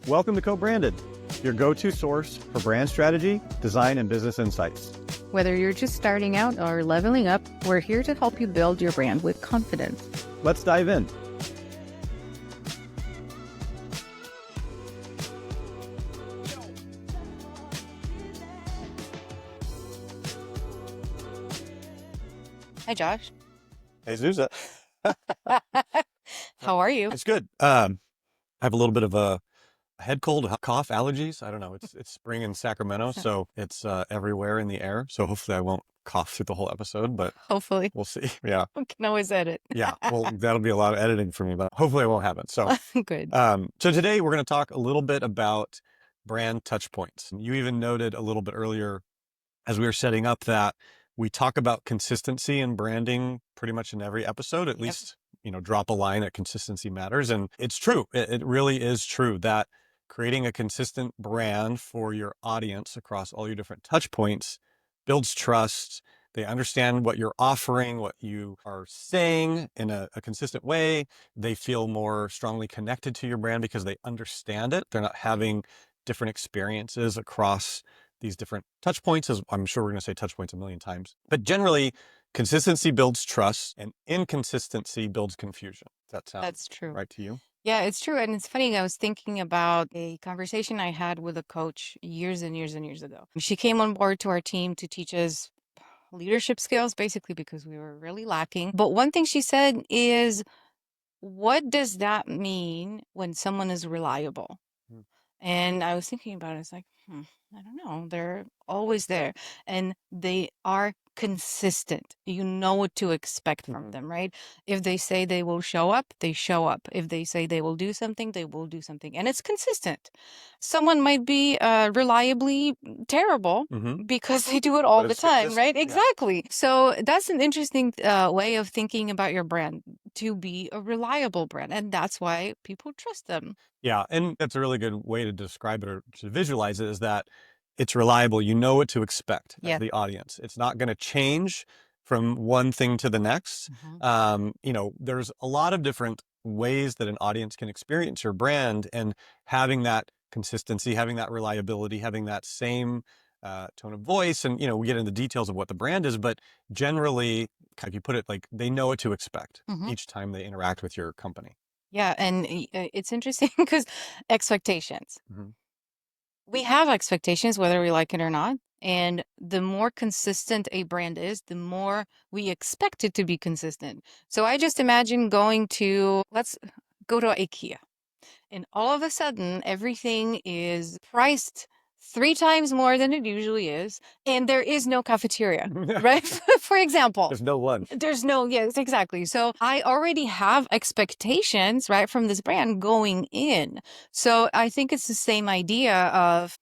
Welcome to Co-Branded, your go-to source for brand strategy, design, and business insights. Whether you're just starting out or leveling up, we're here to help you build your brand with confidence. Let's dive in. Hi, Josh. Hey, Zuza. How are you? It's good. I have a little bit of a head cold, cough, allergies. I don't know. It's spring in Sacramento, so it's everywhere in the air. So hopefully I won't cough through the whole episode, but Hopefully. we'll see. Yeah. We can always edit. Yeah. Well, that'll be a lot of editing for me, but hopefully it won't happen. So, Good. so today we're going to talk a little bit about brand touch points. You even noted a little bit earlier as we were setting up that we talk about consistency in branding pretty much in every episode, at least, drop a line that consistency matters. And it's true. It really is true that creating a consistent brand for your audience across all your different touch points builds trust. They understand what you're offering, what you are saying in a consistent way. They feel more strongly connected to your brand because they understand it. They're not having different experiences across these different touch points, as I'm sure we're going to say touch points a million times. But generally, consistency builds trust and inconsistency builds confusion. That's true. Right to you? Yeah, it's true. And it's funny. I was thinking about a conversation I had with a coach years and years and years ago. She came on board to our team to teach us leadership skills, basically because we were really lacking. But one thing she said is, what does that mean when someone is reliable? And I was thinking about it. It's like, I don't know. They're always there and they are consistent. You know what to expect from them, right? If they say they will show up, they show up. If they say they will do something, they will do something. And it's consistent. Someone might be reliably terrible because they do it all the time, right? Exactly. So that's an interesting way of thinking about your brand, to be a reliable brand. And that's why people trust them. Yeah. And that's a really good way to describe it or to visualize it, is that it's reliable. You know what to expect as the audience. It's not going to change from one thing to the next. There's a lot of different ways that an audience can experience your brand, and having that consistency, having that reliability, having that same tone of voice. And, we get into the details of what the brand is, but generally, if you put it like, they know what to expect each time they interact with your company. Yeah. And it's interesting because expectations. We have expectations, whether we like it or not. And the more consistent a brand is, the more we expect it to be consistent. So I just imagine let's go to IKEA. And all of a sudden, everything is priced 3 times more than it usually is. And there is no cafeteria, right? For example. There's no lunch. Yes, exactly. So I already have expectations, right, from this brand going in. So I think it's the same idea of,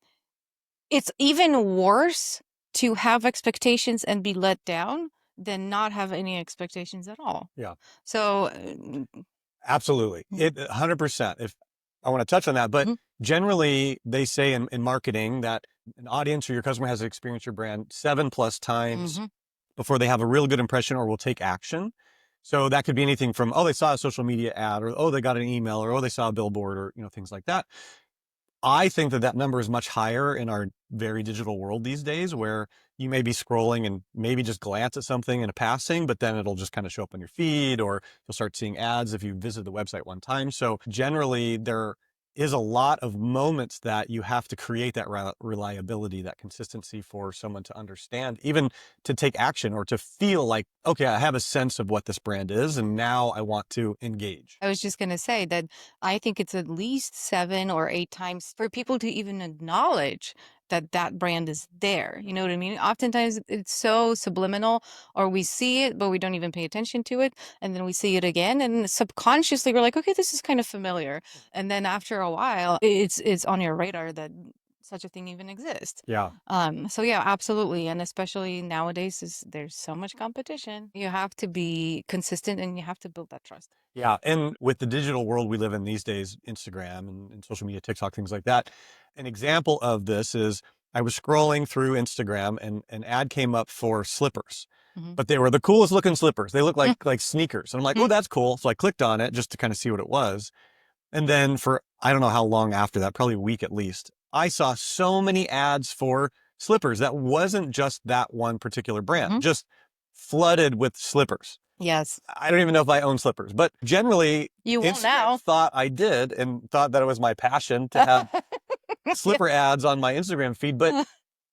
it's even worse to have expectations and be let down than not have any expectations at all. Yeah. So absolutely. 100%. If I want to touch on that, but generally they say in marketing that an audience or your customer has to experience your brand 7+ times before they have a real good impression or will take action. So that could be anything from, they saw a social media ad, or, they got an email, or, they saw a billboard, or, things like that. I think that number is much higher in our very digital world these days, where you may be scrolling and maybe just glance at something in a passing, but then it'll just kind of show up on your feed, or you'll start seeing ads if you visit the website one time. So generally there is a lot of moments that you have to create that reliability, that consistency for someone to understand, even to take action or to feel like, okay, I have a sense of what this brand is, and now I want to engage. I was just going to say that I think it's at least 7 or 8 times for people to even acknowledge that brand is there. You know what I mean? Oftentimes it's so subliminal, or we see it, but we don't even pay attention to it. And then we see it again, and subconsciously we're like, okay, this is kind of familiar. And then after a while, it's on your radar that such a thing even exists. Yeah. So yeah, absolutely. And especially nowadays, there's so much competition. You have to be consistent and you have to build that trust. Yeah. And with the digital world we live in these days, Instagram and social media, TikTok, things like that. An example of this is I was scrolling through Instagram and an ad came up for slippers, but they were the coolest looking slippers. They look like sneakers. And I'm like, oh, that's cool. So I clicked on it just to kind of see what it was. And then for, I don't know how long after that, probably a week at least, I saw so many ads for slippers that wasn't just that one particular brand, just flooded with slippers. Yes. I don't even know if I own slippers, but generally You will Instagram now. thought I did and thought that it was my passion to have slipper ads on my Instagram feed. But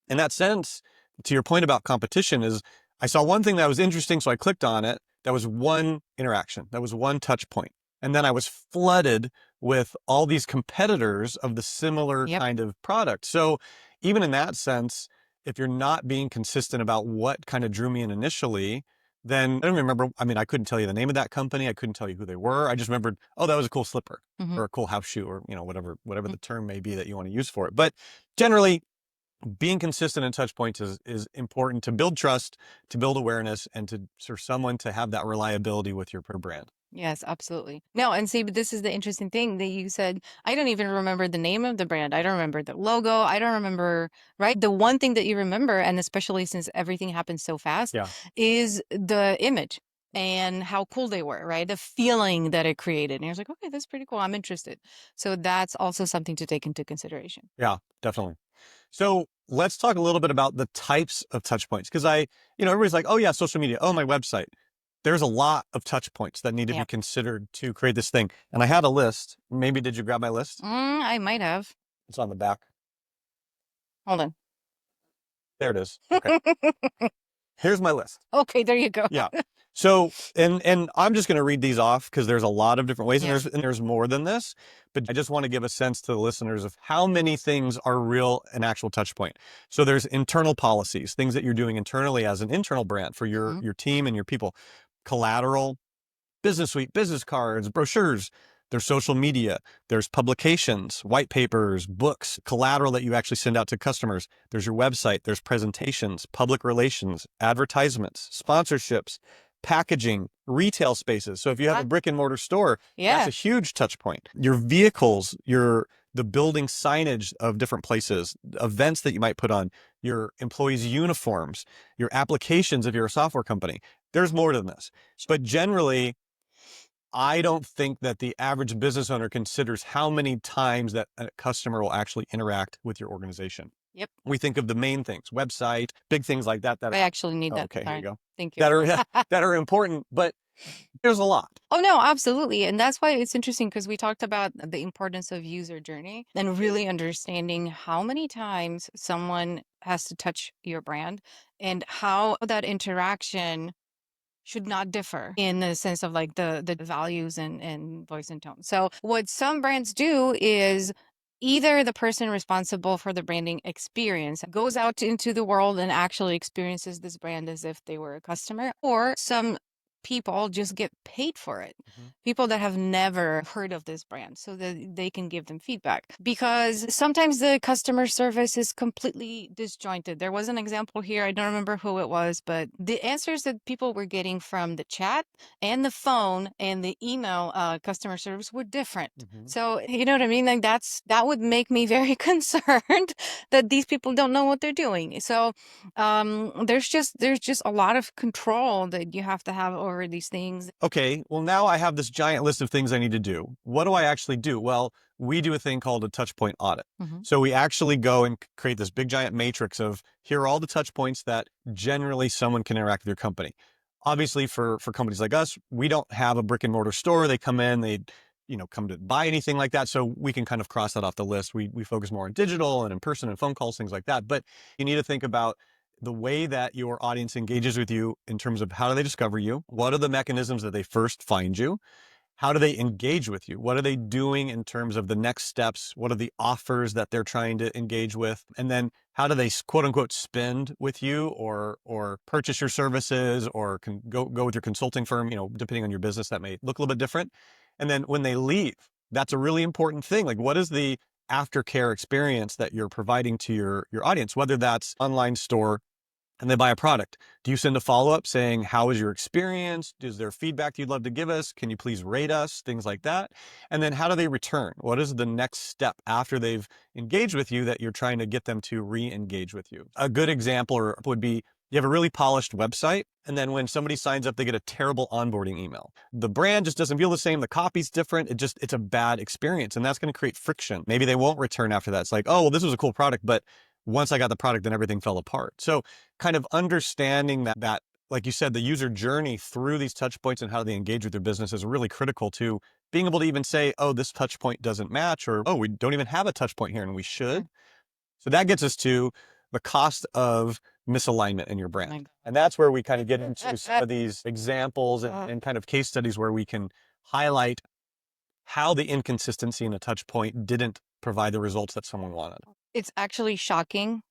in that sense, to your point about competition, is I saw one thing that was interesting, so I clicked on it. That was one interaction. That was one touch point. And then I was flooded with all these competitors of the similar kind of product. So even in that sense, if you're not being consistent about what kind of drew me in initially, then I don't remember. I mean, I couldn't tell you the name of that company. I couldn't tell you who they were. I just remembered, oh, that was a cool slipper or a cool house shoe, or, whatever the term may be that you want to use for it. But generally, being consistent in touch points is important to build trust, to build awareness, and for someone to have that reliability with your brand. Yes, absolutely. No, and see, but this is the interesting thing that you said. I don't even remember the name of the brand. I don't remember the logo. I don't remember, right? The one thing that you remember, and especially since everything happens so fast, is the image and how cool they were, right? The feeling that it created. And I was like, okay, that's pretty cool. I'm interested. So that's also something to take into consideration. Yeah, definitely. So let's talk a little bit about the types of touch points. Because everybody's like, oh yeah, social media. Oh, my website. There's a lot of touch points that need to be considered to create this thing. And I had a list. Maybe did you grab my list? I might have. It's on the back. Hold on. There it is. Okay. Here's my list. Okay, there you go. Yeah. So, and I'm just going to read these off because there's a lot of different ways, and there's more than this, but I just want to give a sense to the listeners of how many things are real an actual touch point. So there's internal policies, things that you're doing internally as an internal brand for your team and your people. Collateral, business suite, business cards, brochures. There's social media, there's publications, white papers, books, collateral that you actually send out to customers. There's your website, there's presentations, public relations, advertisements, sponsorships, packaging, retail spaces. So if you have a brick and mortar store, that's a huge touch point. Your vehicles, the building signage of different places, events that you might put on, your employees' uniforms, your applications if you're a software company. There's more than this. But generally, I don't think that the average business owner considers how many times that a customer will actually interact with your organization. Yep. We think of the main things, website, big things like that. I actually need that. Okay, here you go. Thank you. That are important, but there's a lot. Oh, no, absolutely. And that's why it's interesting, because we talked about the importance of user journey and really understanding how many times someone has to touch your brand and how that interaction should not differ in the sense of like the values and voice and tone. So what some brands do is either the person responsible for the branding experience goes out into the world and actually experiences this brand as if they were a customer, or some people just get paid for it. People that have never heard of this brand, so that they can give them feedback, because sometimes the customer service is completely disjointed. There was an example here, I don't remember who it was, but the answers that people were getting from the chat and the phone and the email customer service were different. So you know what I mean? Like that would make me very concerned that these people don't know what they're doing. So there's just a lot of control that you have to have over these things. Okay, well, now I have this giant list of things I need to do. What do I actually do? Well, we do a thing called a touch point audit. So we actually go and create this big giant matrix of, here are all the touch points that generally someone can interact with your company. Obviously, for companies like us, we don't have a brick and mortar store. They come in, they come to buy anything like that. So we can kind of cross that off the list. We focus more on digital and in person and phone calls, things like that. But you need to think about the way that your audience engages with you in terms of how do they discover you? What are the mechanisms that they first find you? How do they engage with you? What are they doing in terms of the next steps? What are the offers that they're trying to engage with? And then how do they quote unquote spend with you or purchase your services or go with your consulting firm, depending on your business, that may look a little bit different. And then when they leave, that's a really important thing. Like, what is the aftercare experience that you're providing to your audience, whether that's online store and they buy a product? Do you send a follow-up saying, how was your experience? Is there feedback you'd love to give us? Can you please rate us? Things like that. And then how do they return? What is the next step after they've engaged with you that you're trying to get them to re-engage with you? A good example would be You have a really polished website, and then when somebody signs up, they get a terrible onboarding email. The brand just doesn't feel the same. The copy's different. It's a bad experience, and that's going to create friction. Maybe they won't return after that. It's like, oh, well, this was a cool product, but once I got the product, then everything fell apart. So kind of understanding that, like you said, the user journey through these touch points and how they engage with their business is really critical to being able to even say, oh, this touch point doesn't match, or, oh, we don't even have a touch point here and we should. So that gets us to the cost of misalignment in your brand. And that's where we kind of get into some of these examples and kind of case studies where we can highlight how the inconsistency in a touch point didn't provide the results that someone wanted. It's actually shocking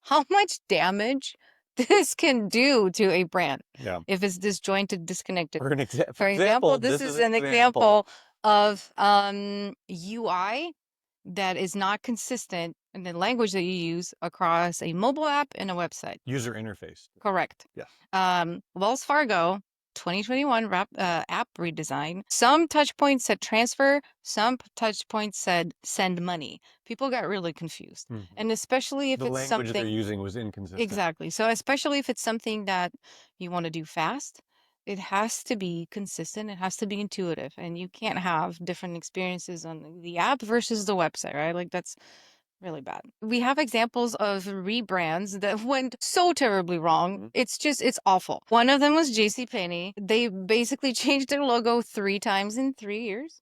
how much damage this can do to a brand. Yeah. If it's disjointed, disconnected. For example, this is an example of UI that is not consistent in the language that you use across a mobile app and a website. User interface. Correct. Yeah. Wells Fargo 2021 app redesign. Some touch points said transfer, some touch points said send money. People got really confused. Mm-hmm. And especially if the it's language something they're using was inconsistent. Exactly. So especially if it's something that you want to do fast, it has to be consistent. It has to be intuitive, and you can't have different experiences on the app versus the website, right? Like that's really bad. We have examples of rebrands that went so terribly wrong. It's awful. One of them was JCPenney. They basically changed their logo 3 times in 3 years.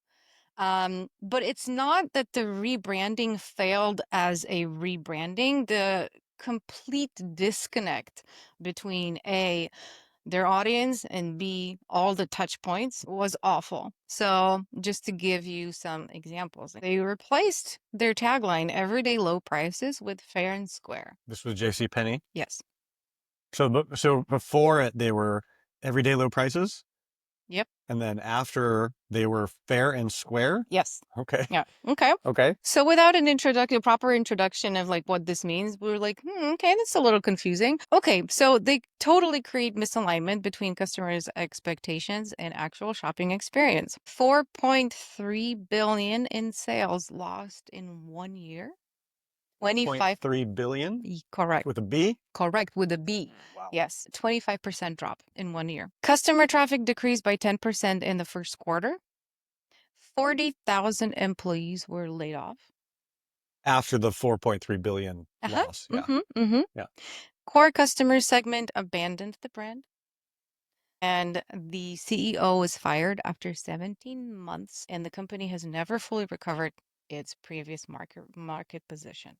But it's not that the rebranding failed as a rebranding. The complete disconnect between their audience and B, all the touch points was awful. So just to give you some examples, they replaced their tagline, everyday low prices, with fair and square. This was JCPenney? Yes. So before it, they were everyday low prices? Yep. And then after they were fair and square? Yes. Okay. Yeah. Okay. Okay. So without a proper introduction of like what this means, we were like, okay, that's a little confusing. Okay. So they totally create misalignment between customers' expectations and actual shopping experience. 4.3 billion in sales lost in 1 year. 25.3 billion? Correct. With a B? Correct, with a B. Wow. Yes, 25% drop in 1 year. Customer traffic decreased by 10% in the first quarter. 40,000 employees were laid off. After the 4.3 billion loss. Yeah. Yeah. Core customer segment abandoned the brand. And the CEO was fired after 17 months, and the company has never fully recovered its previous market position.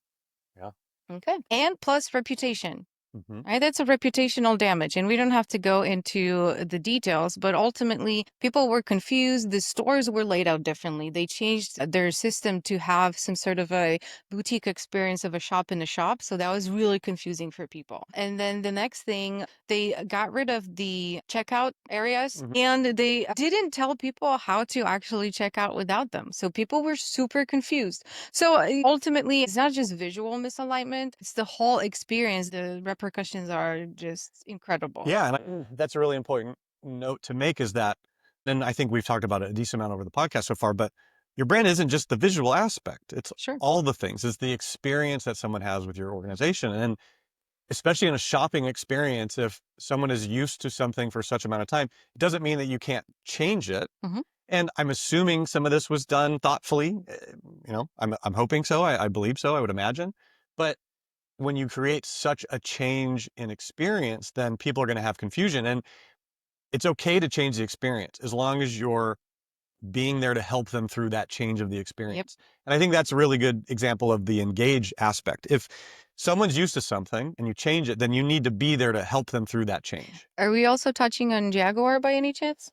Yeah. Okay. And plus reputation. Right? That's a reputational damage. And we don't have to go into the details, but ultimately people were confused. The stores were laid out differently. They changed their system to have some sort of a boutique experience of a shop in a shop. So that was really confusing for people. And then the next thing, they got rid of the checkout areas and they didn't tell people how to actually check out without them. So people were super confused. So ultimately, it's not just visual misalignment, it's the whole experience. The repercussions are just incredible. Yeah, and that's a really important note to make is that, and I think we've talked about it a decent amount over the podcast so far, but your brand isn't just the visual aspect. It's all the things. It's the experience that someone has with your organization. And especially in a shopping experience, if someone is used to something for such amount of time, it doesn't mean that you can't change it. And I'm assuming some of this was done thoughtfully. You know, I'm hoping so. I believe so. I would imagine. But when you create such a change in experience, then people are going to have confusion. And it's okay to change the experience as long as you're being there to help them through that change of the experience. And I think that's a really good example of the engage aspect. If someone's used to something and you change it, then you need to be there to help them through that change. Are we also touching on Jaguar by any chance?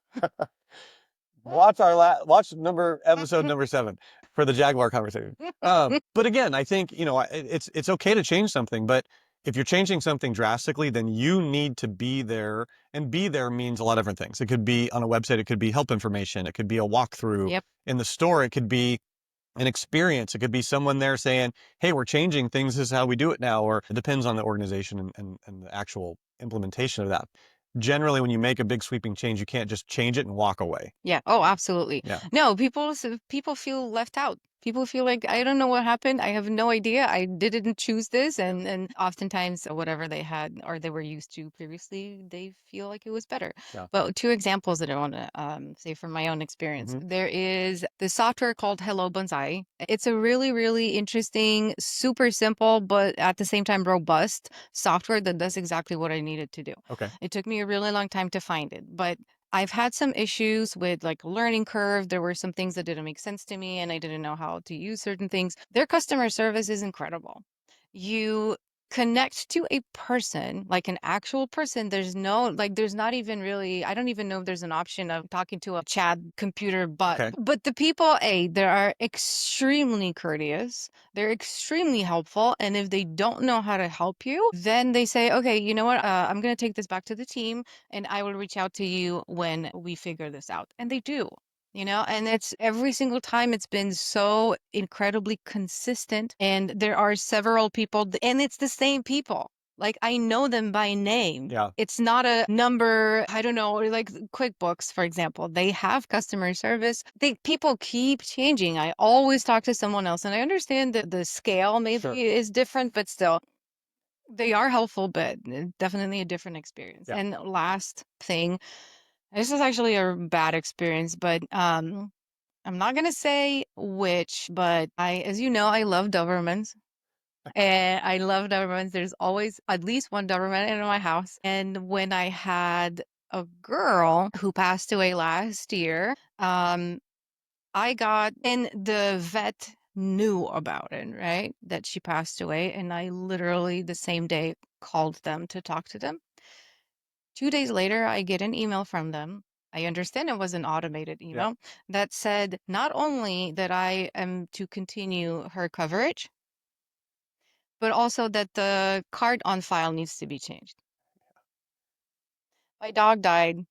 Watch episode number 7 for the Jaguar conversation. But again, I think, you know, it's okay to change something, but if you're changing something drastically, then you need to be there, and be there means a lot of different things. It could be on a website, it could be help information, it could be a walkthrough. In the store, it could be an experience. It could be someone there saying, hey, we're changing things, this is how we do it now, or it depends on the organization and the actual implementation of that. Generally, when you make a big sweeping change, you can't just change it and walk away. Yeah. Oh, absolutely. Yeah. No, people feel left out. People feel like, I don't know what happened. I have no idea. I didn't choose this. Yeah. And oftentimes whatever they had or they were used to previously, they feel like it was better. Yeah. But two examples that I want to say from my own experience. There is the software called Hello Bonsai. It's a really, really interesting, super simple, but at the same time robust software that does exactly what I needed to do. Okay. It took me a really long time to find it, but I've had some issues with like learning curve. There were some things that didn't make sense to me and I didn't know how to use certain things. Their customer service is incredible. You connect to a person, like an actual person. There's no, like, there's not even really, I don't even know if there's an option of talking to a chat computer bot. Okay. But the people, they are extremely courteous. They're extremely helpful. And if they don't know how to help you, then they say, okay, you know what? I'm going to take this back to the team and I will reach out to you when we figure this out. And they do. And it's every single time it's been so incredibly consistent. And there are several people, and it's the same people. Like I know them by name. Yeah. It's not a number, I don't know, like QuickBooks, for example. They have customer service. People keep changing. I always talk to someone else, and I understand that the scale maybe Sure. is different, but still, they are helpful, but definitely a different experience. Yeah. And last thing, this is actually a bad experience, but I'm not gonna say which, but as you know, I love Dobermans. And I love Dobermans. There's always at least one Doberman in my house. And when I had a girl who passed away last year, and the vet knew about it, right? That she passed away. And I literally the same day called them to talk to them. 2 days later, I get an email from them. I understand it was an automated Yeah. email that said not only that I am to continue her coverage, but also that the card on file needs to be changed. My dog died.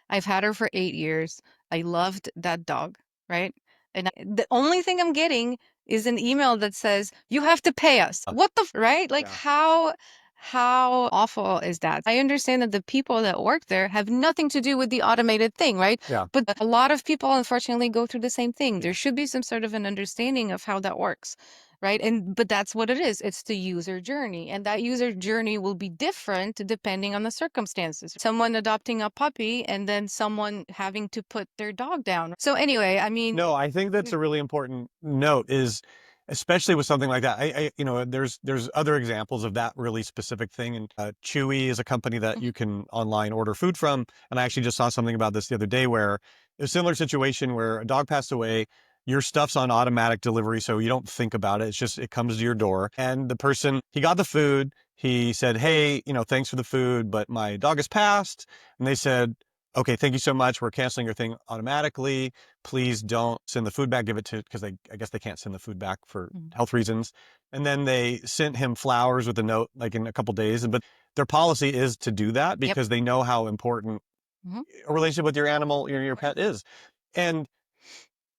I've had her for 8 years. I loved that dog, right? And the only thing I'm getting is an email that says, you have to pay us. What the, right? Like, Yeah. how awful is that? I understand that the people that work there have nothing to do with the automated thing, right? Yeah. But a lot of people, unfortunately, go through the same thing. Yeah. There should be some sort of an understanding of how that works. Right. But that's what it is. It's the user journey. And that user journey will be different depending on the circumstances. Someone adopting a puppy and then someone having to put their dog down. So anyway, I mean, No, I think that's a really important note is especially with something like that. There's other examples of that really specific thing. And Chewy is a company that you can online order food from. And I actually just saw something about this the other day where it was a similar situation where a dog passed away. Your stuff's on automatic delivery, so you don't think about it. It's just, it comes to your door. And the person, he got the food. He said, hey, thanks for the food, but my dog has passed. And they said, okay, thank you so much. We're canceling your thing automatically. Please don't send the food back. Give it to, because I guess they can't send the food back for health reasons. And then they sent him flowers with a note like in a couple days. But their policy is to do that because they know how important a relationship with your animal, your pet is. And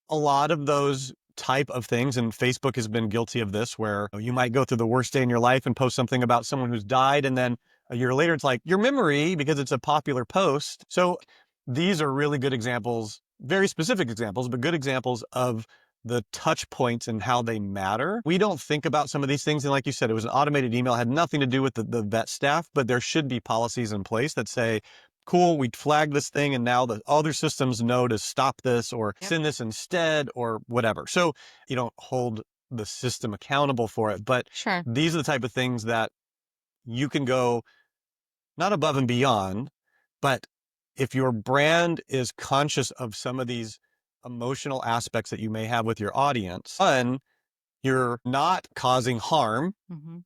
a lot of those type of things, and Facebook has been guilty of this, where you might go through the worst day in your life and post something about someone who's died, and then a year later it's like your memory because it's a popular post. So these are really good examples, very specific examples, but good examples of the touch points and how they matter. We don't think about some of these things. And like you said, it was an automated email, had nothing to do with the vet staff, but there should be policies in place that say, cool, we flagged this thing and now the other systems know to stop this or send this instead or whatever. So you don't hold the system accountable for it. But sure. these are the type of things that you can go not above and beyond, but if your brand is conscious of some of these emotional aspects that you may have with your audience, one, you're not causing harm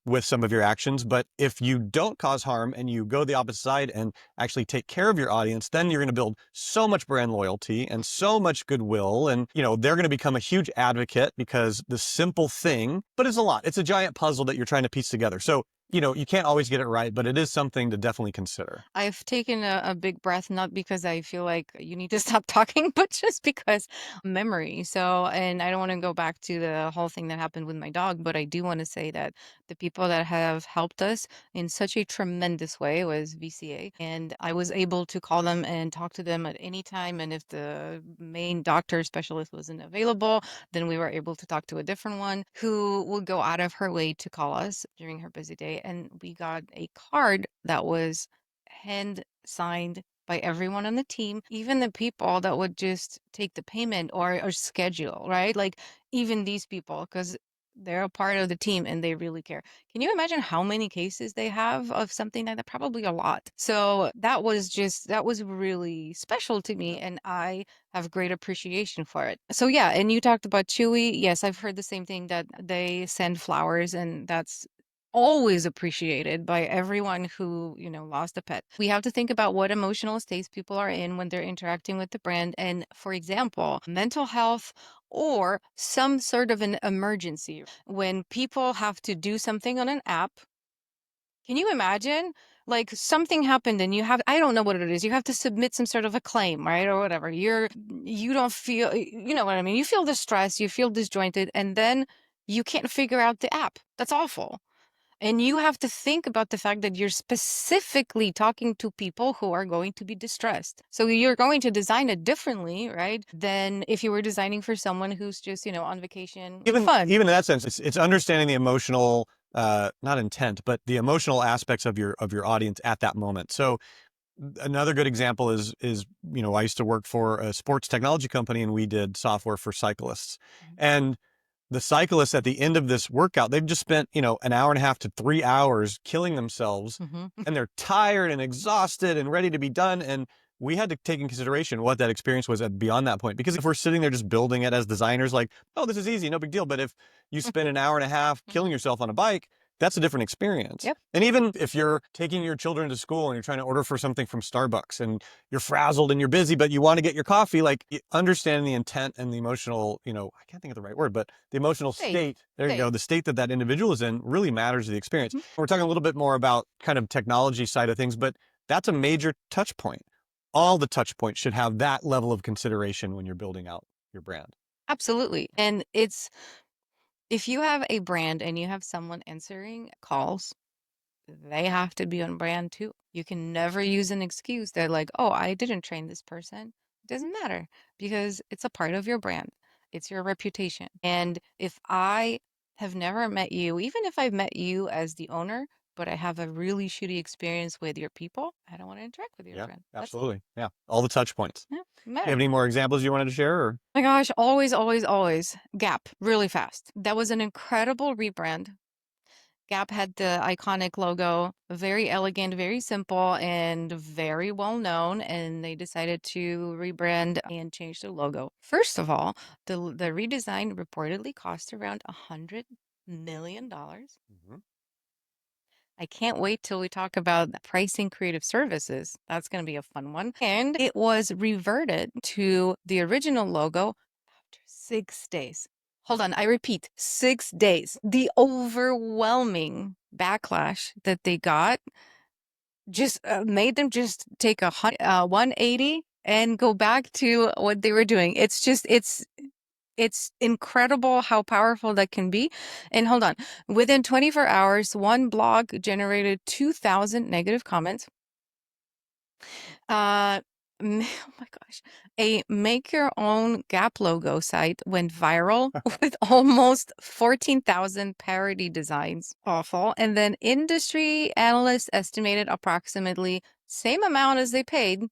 with some of your actions. But if you don't cause harm and you go the opposite side and actually take care of your audience, then you're going to build so much brand loyalty and so much goodwill. And, they're going to become a huge advocate because the simple thing, but it's a lot. It's a giant puzzle that you're trying to piece together. So, you can't always get it right, but it is something to definitely consider. I've taken a big breath, not because I feel like you need to stop talking, but just because memory. So, and I don't want to go back to the whole thing that happened with my dog, but I do want to say that The people that have helped us in such a tremendous way was VCA. And I was able to call them and talk to them at any time. And if the main doctor specialist wasn't available, then we were able to talk to a different one who would go out of her way to call us during her busy day. And we got a card that was hand signed by everyone on the team, even the people that would just take the payment or schedule, right? Like even these people, because they're a part of the team and they really care. Can you imagine how many cases they have of something like that? Probably a lot. So that was really special to me, and I have great appreciation for it. So yeah, and you talked about Chewy. Yes, I've heard the same thing, that they send flowers, and that's always appreciated by everyone who, lost a pet. We have to think about what emotional states people are in when they're interacting with the brand. And for example, mental health or some sort of an emergency. When people have to do something on an app, can you imagine? Like something happened and I don't know what it is. You have to submit some sort of a claim, right? Or whatever. You don't feel, you know what I mean? You feel distressed, you feel disjointed, and then you can't figure out the app. That's awful. And you have to think about the fact that you're specifically talking to people who are going to be distressed. So you're going to design it differently, right? Than if you were designing for someone who's just, on vacation. Even in that sense, it's understanding the emotional, not intent, but the emotional aspects of your audience at that moment. So another good example is I used to work for a sports technology company, and we did software for cyclists. And the cyclists at the end of this workout, they've just spent, an hour and a half to 3 hours killing themselves, and they're tired and exhausted and ready to be done. And we had to take in consideration what that experience was at beyond that point. Because if we're sitting there just building it as designers, like, oh, this is easy, no big deal. But if you spend an hour and a half killing yourself on a bike, that's a different experience. Yep. And even if you're taking your children to school and you're trying to order for something from Starbucks and you're frazzled and you're busy, but you want to get your coffee, like understanding the intent and the emotional, I can't think of the right word, but the emotional state, there you go, the state that individual is in really matters to the experience. We're talking a little bit more about kind of technology side of things, but that's a major touch point. All the touch points should have that level of consideration when you're building out your brand. Absolutely. And if you have a brand and you have someone answering calls, they have to be on brand too. You can never use an excuse that like, oh, I didn't train this person. It doesn't matter because it's a part of your brand. It's your reputation. And if I have never met you, even if I've met you as the owner, but I have a really shitty experience with your people, I don't want to interact with your brand. Absolutely. Yeah. All the touch points. Yeah, do you have any more examples you wanted to share? Or? My gosh, always, always, always. Gap, really fast. That was an incredible rebrand. Gap had the iconic logo, very elegant, very simple, and very well known. And they decided to rebrand and change the logo. First of all, the redesign reportedly cost around $100 million. I can't wait till we talk about pricing creative services. That's going to be a fun one. And it was reverted to the original logo after 6 days. Hold on, I repeat, 6 days. The overwhelming backlash that they got just made them just take 180 and go back to what they were doing. It's incredible how powerful that can be. And hold on, within 24 hours, one blog generated 2,000 negative comments. Oh my gosh. A make your own Gap logo site went viral with almost 14,000 parody designs. Awful. And then industry analysts estimated approximately same amount as they paid,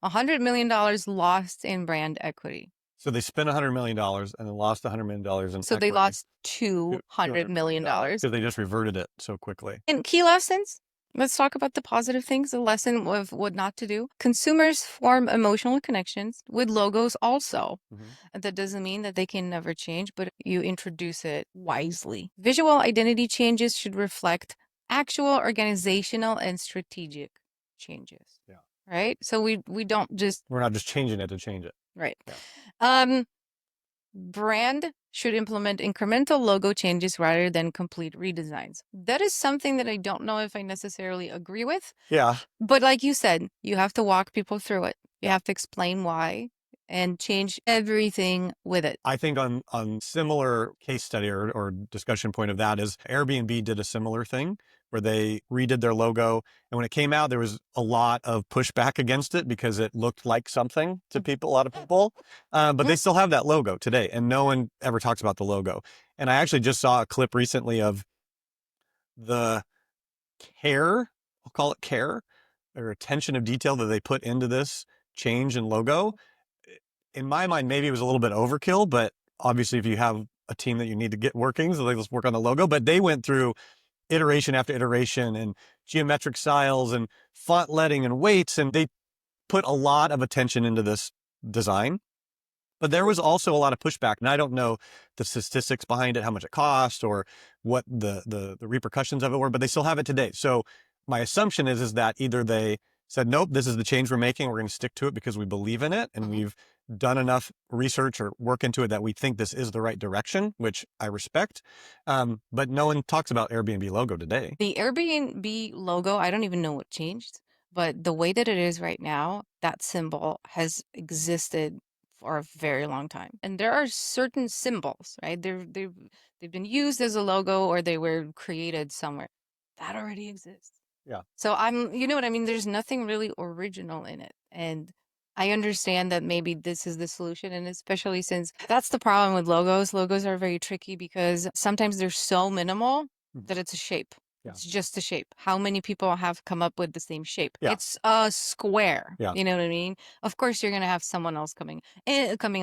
$100 million lost in brand equity. So they spent $100 million and then lost $100 million in So equity. they lost $200 million. Because they just reverted it so quickly. And key lessons. Let's talk about the positive things. The lesson of what not to do. Consumers form emotional connections with logos also. That doesn't mean that they can never change, but you introduce it wisely. Visual identity changes should reflect actual organizational and strategic changes. Yeah. Right? So we're not just changing it to change it. Right. Yeah. Brand should implement incremental logo changes rather than complete redesigns. That is something that I don't know if I necessarily agree with. Yeah. But like you said, you have to walk people through it. You have to explain why. and change everything with it. I think on similar case study or discussion point of that is Airbnb did a similar thing where they redid their logo. And when it came out, there was a lot of pushback against it because it looked like something to people, a lot of people. But they still have that logo today, and no one ever talks about the logo. And I actually just saw a clip recently of the care, I'll call it care, or attention of detail that they put into this change in logo. In my mind, maybe it was a little bit overkill, but obviously if you have a team that you need to get working, so let's work on the logo. But they went through iteration after iteration and geometric styles and font letting and weights, and they put a lot of attention into this design. But there was also a lot of pushback, and I don't know the statistics behind it, how much it cost or what the repercussions of it were, but they still have it today. So my assumption is that either they said, nope, this is the change we're making, we're going to stick to it because we believe in it, and we've done enough research or work into it that we think this is the right direction, which I respect. But no one talks about Airbnb logo today. The Airbnb logo, I don't even know what changed, but the way that it is right now, that symbol has existed for a very long time. And there are certain symbols, right? They've been used as a logo or they were created somewhere. That already exists. Yeah. So you know what I mean? There's nothing really original in it. And I understand that maybe this is the solution. And especially since that's the problem with logos. Logos are very tricky because sometimes they're so minimal that it's a shape. Yeah. It's just a shape. How many people have come up with the same shape? Yeah. It's a square. Yeah. You know what I mean? Of course, you're going to have someone else coming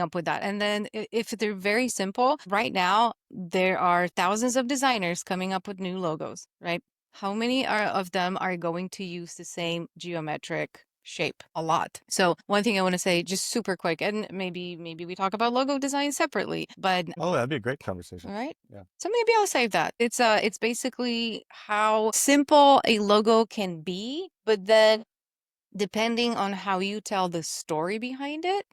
up with that. And then if they're very simple, right now, there are thousands of designers coming up with new logos, right? How many of them are going to use the same geometric shape? A lot. So one thing I want to say just super quick, and maybe we talk about logo design separately, but oh, that'd be a great conversation. All right. Yeah. So maybe I'll save that. It's basically how simple a logo can be, but then depending on how you tell the story behind it,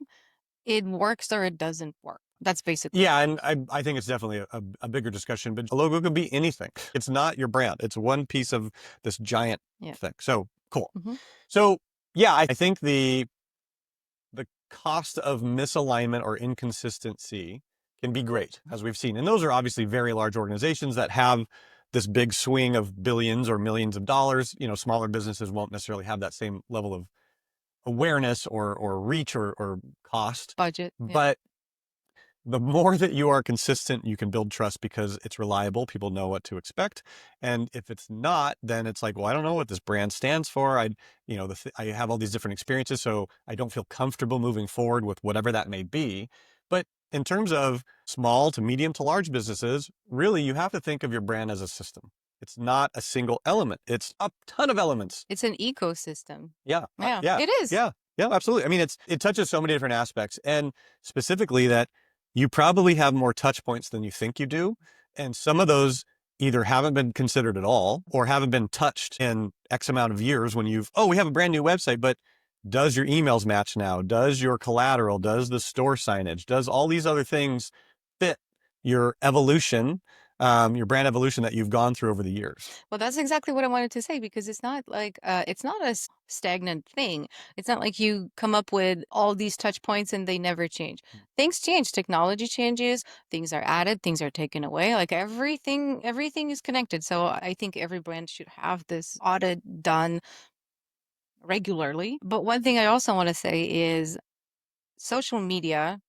it works or it doesn't work. That's basically. Yeah, and I think it's definitely a bigger discussion, but a logo can be anything. It's not your brand. It's one piece of this giant thing. So cool. So yeah, I think the cost of misalignment or inconsistency can be great, as we've seen. And those are obviously very large organizations that have this big swing of billions or millions of dollars. You know, smaller businesses won't necessarily have that same level of awareness or reach or cost. Budget. But the more that you are consistent, you can build trust because it's reliable. People know what to expect. And if it's not, then it's like, well, I don't know what this brand stands for. I have all these different experiences, so I don't feel comfortable moving forward with whatever that may be. But in terms of small to medium to large businesses, really, you have to think of your brand as a system. It's not a single element. It's a ton of elements. It's an ecosystem. Yeah. Yeah. It is. Yeah. Yeah, absolutely. I mean, it touches so many different aspects, and specifically that you probably have more touch points than you think you do. And some of those either haven't been considered at all or haven't been touched in X amount of years when we have a brand new website, but does your emails match now? Does your collateral, does the store signage, does all these other things fit your evolution, your brand evolution that you've gone through over the years? Well, that's exactly what I wanted to say, because it's not like it's not a stagnant thing. It's not like you come up with all these touch points and they never change. Things change, technology changes, things are added, things are taken away. Like everything is connected. So I think every brand should have this audit done regularly. But one thing I also want to say is social media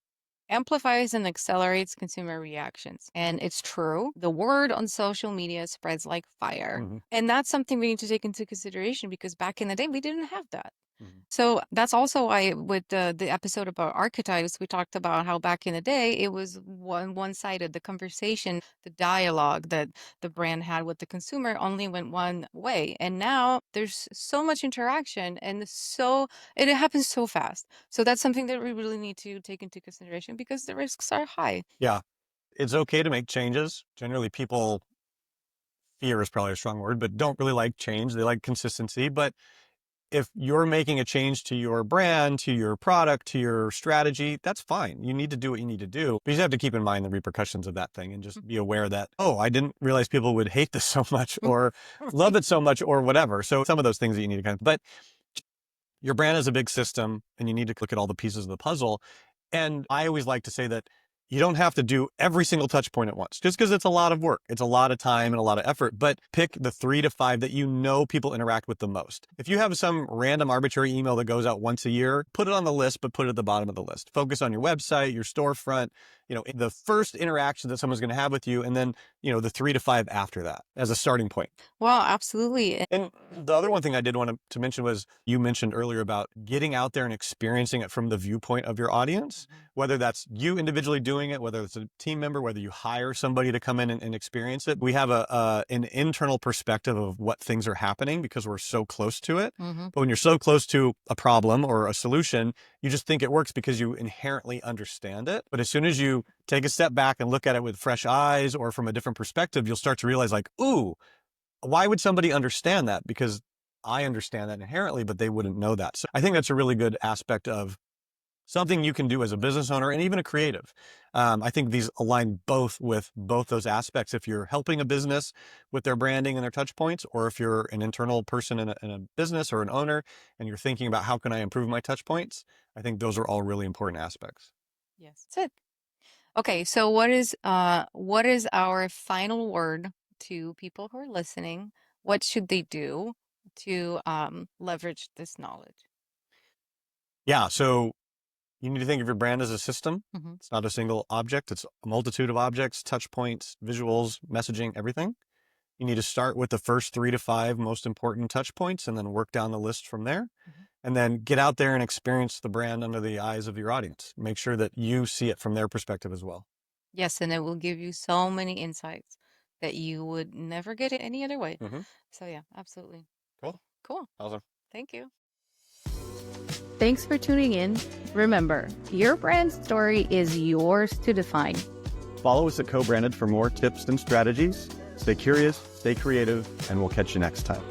amplifies and accelerates consumer reactions. And it's true. The word on social media spreads like fire. And that's something we need to take into consideration, because back in the day, we didn't have that. So that's also why with the episode about archetypes, we talked about how back in the day, it was one-sided. The conversation, the dialogue that the brand had with the consumer only went one way. And now there's so much interaction, and it happens so fast. So that's something that we really need to take into consideration, because the risks are high. Yeah. It's okay to make changes. Generally, people, fear is probably a strong word, but don't really like change. They like consistency. But if you're making a change to your brand, to your product, to your strategy, that's fine. You need to do what you need to do. But you just have to keep in mind the repercussions of that thing and just be aware that, I didn't realize people would hate this so much or love it so much or whatever. So some of those things that you need to but your brand is a big system and you need to look at all the pieces of the puzzle. And I always like to say that you don't have to do every single touch point at once, just because it's a lot of work. It's a lot of time and a lot of effort, but pick the 3 to 5 that you know people interact with the most. If you have some random arbitrary email that goes out once a year, put it on the list, but put it at the bottom of the list. Focus on your website, your storefront, the first interaction that someone's going to have with you, and then, the 3 to 5 after that as a starting point. Well, absolutely. And the other one thing I did want to mention was you mentioned earlier about getting out there and experiencing it from the viewpoint of your audience, whether that's you individually doing it, whether it's a team member, whether you hire somebody to come in and experience it. We have an internal perspective of what things are happening because we're so close to it. But when you're so close to a problem or a solution, you just think it works because you inherently understand it. But as soon as you take a step back and look at it with fresh eyes or from a different perspective, you'll start to realize like, ooh, why would somebody understand that? Because I understand that inherently, but they wouldn't know that. So I think that's a really good aspect of something you can do as a business owner and even a creative. I think these align both with both those aspects. If you're helping a business with their branding and their touch points, or if you're an internal person in a business or an owner and you're thinking about how can I improve my touch points, I think those are all really important aspects. Yes, that's it. Okay, so what is our final word to people who are listening? What should they do to leverage this knowledge? Yeah, so you need to think of your brand as a system. Mm-hmm. It's not a single object. It's a multitude of objects, touch points, visuals, messaging, everything. You need to start with the first 3 to 5 most important touch points and then work down the list from there. And then get out there and experience the brand under the eyes of your audience. Make sure that you see it from their perspective as well. Yes, and it will give you so many insights that you would never get it any other way. So yeah, absolutely. Cool. Awesome. Thank you. Thanks for tuning in. Remember, your brand story is yours to define. Follow us at Co-Branded for more tips and strategies. Stay curious, stay creative, and we'll catch you next time.